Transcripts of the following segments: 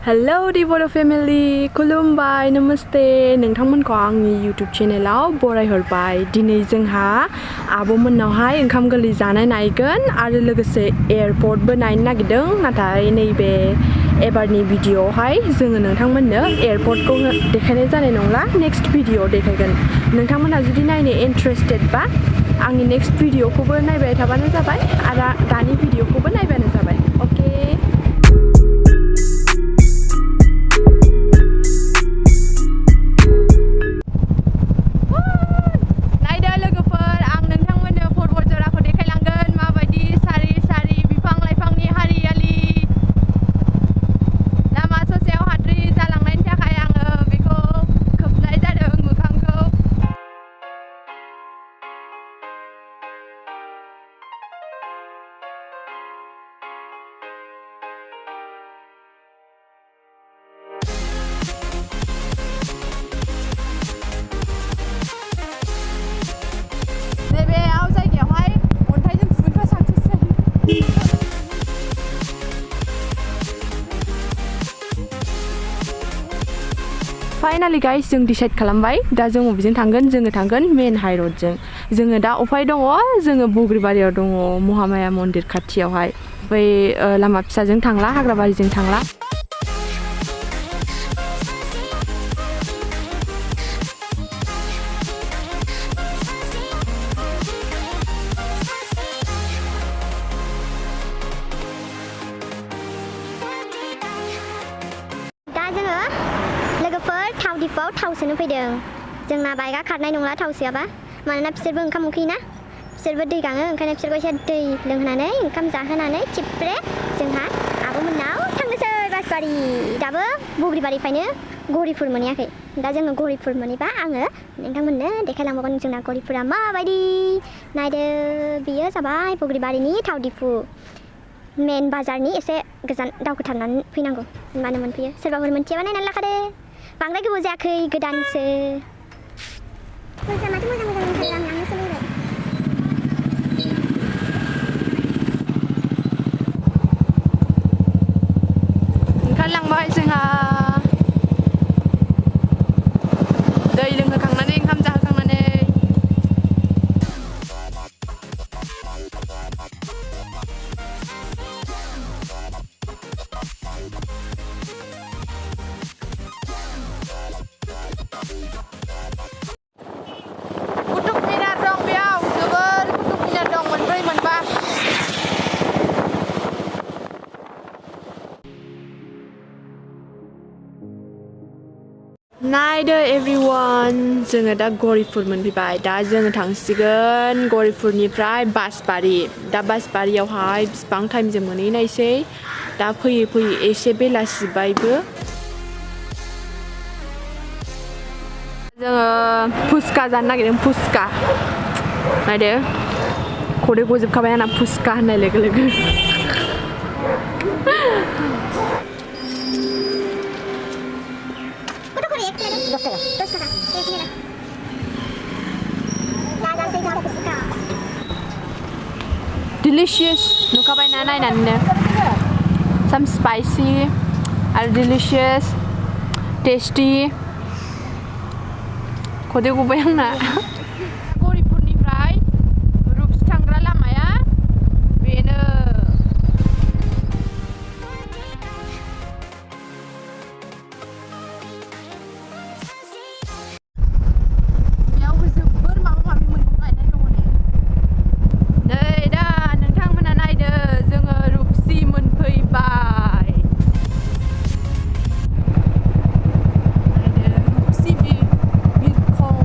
Hello DEAF family, खुलुमबाय नमस्ते नोंथांमोनखौ आंनि YouTube चेनेलाव बरायहरबाय। दिनै जोंहा आब'मोननावहाय ओंखाम गोरलै जानाय नायगोन आरो लोगोसे एयारपर्टबो नायनो नागिरदों। नाथाय नैबे एबारनि भिडिअआवहाय जोङो नोंथांमोननो एयारपर्टखौ देखायनाय जानाय नंला, नेक्स्ट भिडिअआव देखायगोन। नोंथांमोनहा जुदि नायनो इन्ट्रेस्टेड बा आंनि नेक्स्ट भिडिअखौबो नायबाय थाबानो जाबाय आरो दानि भिडिअखौबो नायबानो जाबाय। ओके। Finally guys, जों डिसाइड खालामबाय दा जों बबेजों थांगोन। जोङो थांगोन मेन हाइ रडजों। जोङो दा अफाय दङ, जोङो बग्रिबारियाव दङ, महामाया मन्दिर खाथियावहाय। बै लामा फिसाजों थांला, हाग्राबारिजों थांला। दिफाव थाव सोनो फैदों। जोंना बाइकआ खारनाय नंला थाव सोआबा, मानोना बिसोरबो ओंखाम उखैयोना, बिसोरबो दै गाङो, ओंखायनो बिसोरखौ एसे दै लोंहोनानै ओंखाम जाहोनानै थिब्रे जोंहा आब'मोननाव थांनोसै बासबारि। दाबो बग्रिबारिनिफ्रायनो गौरिपुर मोनहैयाखै। दा जोङो गौरिपुर मोनहैबा आङो नोंथांमोननो देखायलांबावगोन जोंना गौरिपुरा माबायदि। नायदो, बियो जाबाय बग्रिबारिनि थाव दिफु। मेन बाजारनि एसे गोजान दावखोथारनानै फैनांगौ, होनबानो मोनफैयो। सोरबाफोर मोनथियाबा नायनानै लाखादो। बांद्राय गोबाव जायाखै, गोदानसो। माथो मोजां मोजां ओंखारो, आं लांनोसो लुबैबाय। ओंखारलांबाय जोंहा दै लोंहोखांनानै ओंखाम जाहोखांनानै। नायदो एभ्रिवान, जोङो दा गौरिपुर मोनफैबाय। दा जोङो थांसिगोन गौरिपुरनिफ्राय बासबारि। दा बासबारियावहाय बिसिबां टाइमजों मोनहैनायसै। दा फैयै फैयै एसे बेलासिबायबो। जोङो फुसका जानो नागिरदों, फुसका। नायदो, खदै गजोबखाबाय आंना फुसका होननाय लोगो लोगो। Delicious, नुखाबायना नायनानैनो। Some spicy आरो delicious, tasty। खदै गबाय आंना। गौरिपुरनिफ्राय रुपसि थांग्रा लामाया बेनो। बेयावबो जोबोर माबा माबि मैगं गायनाय दङ नै। नै दा नोंथांमोना नायदो, जोङो रुपसि मोनफैबाय। नायदो, रुपसि बिरखं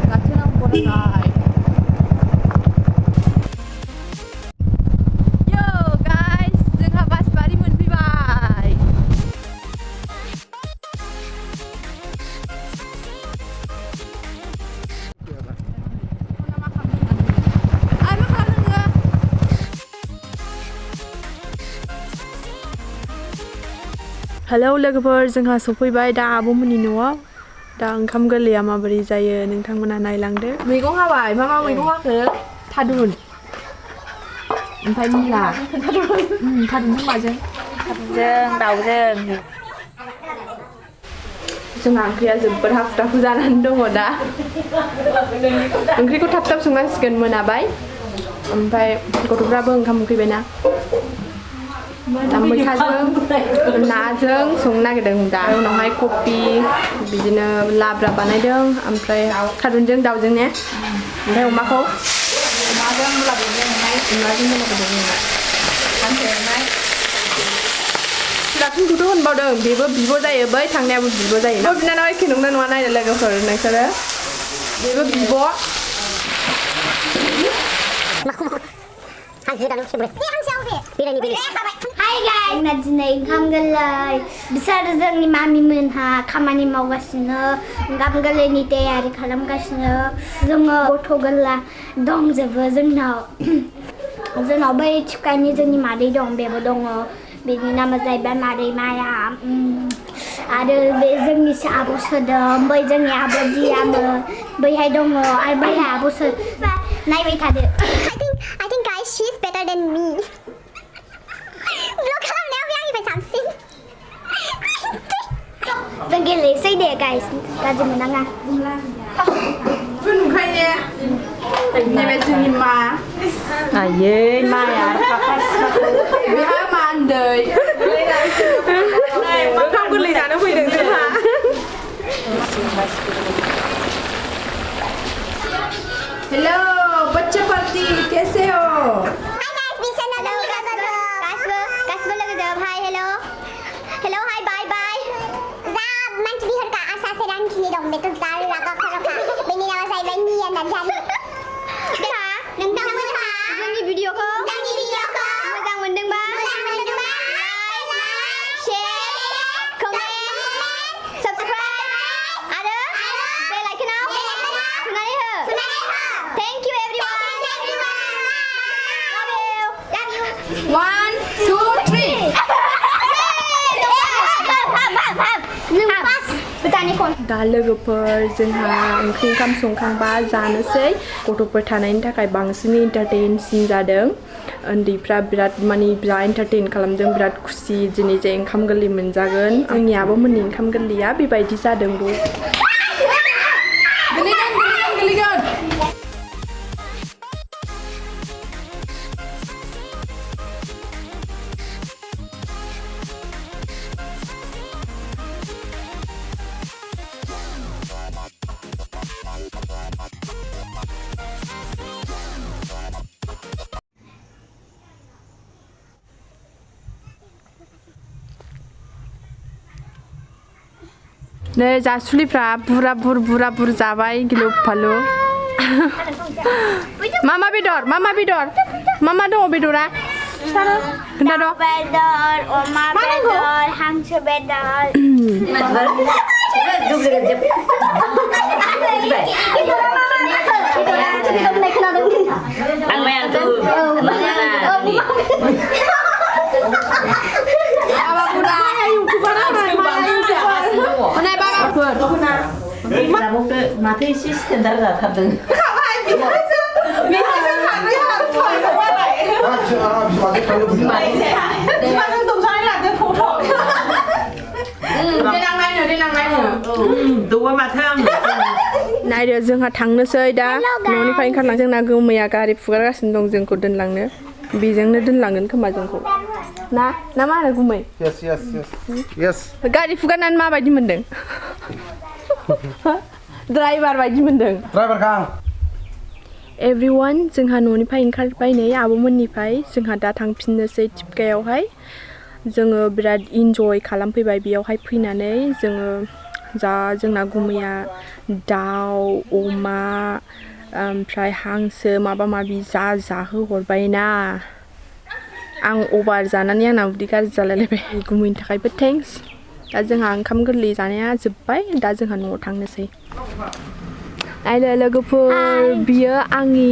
गाथोनाव बरायबाय। यो गाइस, जोंहा बासबारि मोनफैबाय। हेलौ लोगोफोर, जोंहा सफैबाय दा आब'मोननि न'आव। दा ओंखाम गोरलैया माबोरै जायो नोंथांमोना नायलांदो। मैगं हाबाय, मा मा मैगं हाखो? थादुन ओमफ्राय मुला। थादुनजों माजों? थादुनजों दाउजों। जोंहा ओंख्रिया जोबोद हाखु-दाखु जानानै दङ दा ओंख्रिखौ थाब-थाब संनांसिगोन मोनाबाय ओमफ्राय गथ'फ्राबो ओंखाम उखैबायना दा मैथाजों नाजों संनो नागिरदों दा उनावहाय कफि बिदिनो लाब्रा बानायदों ओमफ्राय थारुनजों दाउजों ने ओमफ्राय अमाखौ अमाजों मुलाजों दाखिनखौथ' होनबावदों बेबो बिब' जायो बै थांनायाबो बिब' जायो बै बिनानाव एखे नंना नङा नायनो लोगोफोर नोंसोरो बेबो बिब' Hai guys, nah diनै ओंखाम गोरलै बिसोर जोंनि मामि मोनहा खामानि मावगासिनो ओंखाम गोरलैनि तयारि खालामगासिनो जोङो गथ' गोरला दंजोबो जोंनाव बै थिखानि जोंनि मादै दं बेबो दङ बेनि नामा जाहैबाय मादै माया आरो बे जोंनि आब' सोदोम बै जोंनि आब' दियामो बैहाय दङ आरो बैहाय आब' नायबाय थादो I think guys she is better than me vlog खालामनायाव बे आंनिफ्राय साबसिन जों गेलेसै दे guys गाज्रि मोनाङा नुखायो नैबे जोंनि मा आयै माया बेहा मा उन्दै ओंखाम गोरलै जानो फैदों जोंहा हेलो बच्चा पार्टी कैसे हो Hi guys bisa hello गासिबो लोगोजों hi hello hi bye bye जा मानसिफोरखौ आसा सेरांखिनि दं बेखौ जा रागा खर'खा बेनि नामा जाहैबाय मिया नाजानि नोंथांमोनहा जोंनि भिडिअखौ मोजां मोनदोंबा share comment subscribe आरो bell icon-आव थुनानै हो Thank you everyone love you 1 2 3 दा लोगोफोर जोंहा ओंखाम संखांबा जानोसै गथ'फोर थानायनि थाखाय बांसिन एन्टारटेइनसिन जादों उन्दैफ्रा बिराद एन्टारटेइन खालामदों बिराद खुसि दिनै जे ओंखाम गोरलै मोनजागोन आंनि आब'मोननि ओंखाम गोरलैया बेबायदि जादों गोलैगोन नै जासुलिफ्रा बुरा बुर जाबाय गिलु फालु मा बेदर मा दङ बेदरा खोन्थाद' बेदर अमा बेदर हांसो बेदर माथो एसे स्टेन्डार्ड जाथारदों नायदो जोंहा थांनोसै दा न'निफ्राय ओंखारलां जोंना गोमैया गारि फुगारगासिनो दं जोंखौ दोनलांनो बेजोंनो दोनलांगोन खोमा जोंखौ ना मा होनो गुमै Yes. गारि फुगारनानै माबायदि मोनदों ड्राइभार बायदि मोनदों Driver Kang. एभरिवान जोंहा न'निफ्राय ओंखारबाय नै आब'मोननिफ्राय जोंहा दा थांफिननोसै टिपकायावहाय जोङो बिराद इन्जय खालामफैबाय बेयावहाय फैनानै जोङो जोंना गुमैया दाउ अमा ओमफ्राय हांसो माबा माबि जाहोहरबायना आं अभार जानानै आंना उदै गाज्रि जालायलायबाय गुमैनि थाखायबो थेंक्स दा जोंहा ओंखाम गोरलै जानाया जोब्बाय दा जोंहा न'आव थांनोसै नायदो लोगोफोर बियो आंनि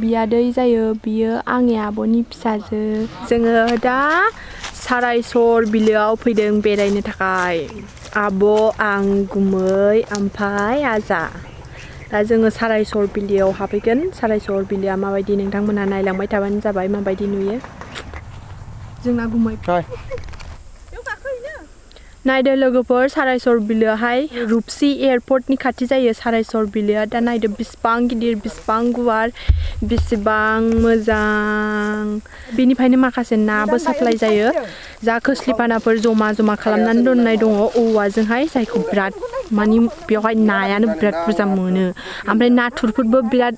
बियादै जायो बियो आंनि आब'नि फिसाजो जोङो दा सारायसर बिलोआव फैदों बेरायनो थाखाय आब' आं गुमै ओमफ्राय आजा दा जोङो सारायसर बिलोआव हाबहैगोन सारायसर बिलोआ माबायदि नोंथांमोनहा नायलांबाय थाबानो जाबाय माबायदि नुयो जोंना गुमै नायदो लोगोफोर सारायसर बिलोआहाय रुपसी एयारपर्टनि खाथि जायो सारायसर बिलोआ दा नायदो बिसिबां गिदिर बिसिबां गुवार बिसिबां मोजां बेनिफ्रायनो माखासे नाबो साप्लाय जायो जा खोस्लिपानाफोर जमा जमा खालामनानै दोननाय दङ औवाजोंहाय जायखौ बिराद मानि बेवहाय नायानो बिराद बुरजा मोनो ओमफ्राय नाथुरफोरबो बिराद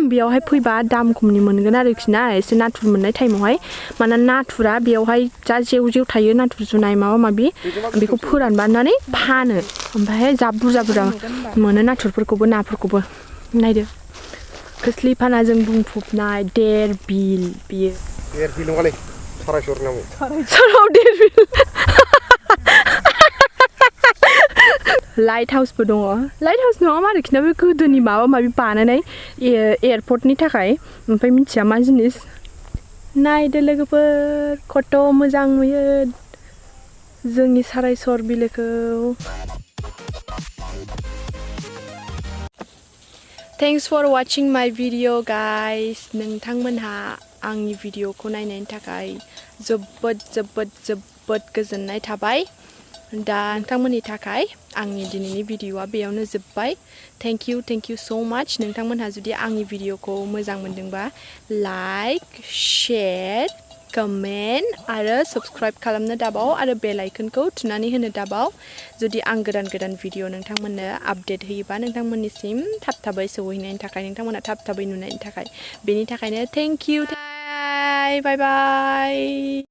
बेयावहाय फैबा दाम खमनि मोनगोन आरोखि ना एसे नाथुर मोननाय टाइमावहाय माना नाथुरा बेयावहाय जा जेव जेव थायो नाथुर जुनाय माबा माबि बेखौ फोरानबानानै फानो ओमफ्राय जा बुरजा बुरजा मोनो नाथुरफोरखौबो नाफोरखौबो नायदो खोस्लिपानाजों बुंफबनाय देर बिल बियो देर बिल नङालै सारायसर नामो साराव देर बिल लाइट हाउसबो दङ लाइट हाउस नङा आरोखि ना बे गोदोनि माबा माबि बानायनाय एयारपर्टनि थाखाय ओमफ्राय मिथिया मा जिनिस नायदो लोगोफोर खथ' मोजां नुयो जोंनि सारायसर बिलोखौ थेंक्स फर वाचिं माय भिडिअ गाइस नोंथांमोनहा आंनि भिडिअखौ नायनायनि थाखाय जोबोद जोबोद जोबोद गोजोननाय थाबाय दा नोंथांमोननि थाखाय आंनि दिनैनि भिडिअआ बेयावनो जोब्बाय थेंक इउ सो माच नोंथांमोनहा जुदि आंनि भिडिअखौ मोजां मोनदोंबा लाइक शेयार कमेन्ट आरो सब्सक्राइब खालामनो दाबाव आरो बेल आइकनखौ थुनानै होनो दाबाव जुदि आं गोदान गोदान भिडिअ नोंथांमोननो आपडेट होयोबा नोंथांमोननिसिम थाब थाबै सौहैनायनि थाखाय नोंथांमोनहा थाब थाबै नुनायनि थाखाय बेनि थाखायनो थेंक इउ बाय बाय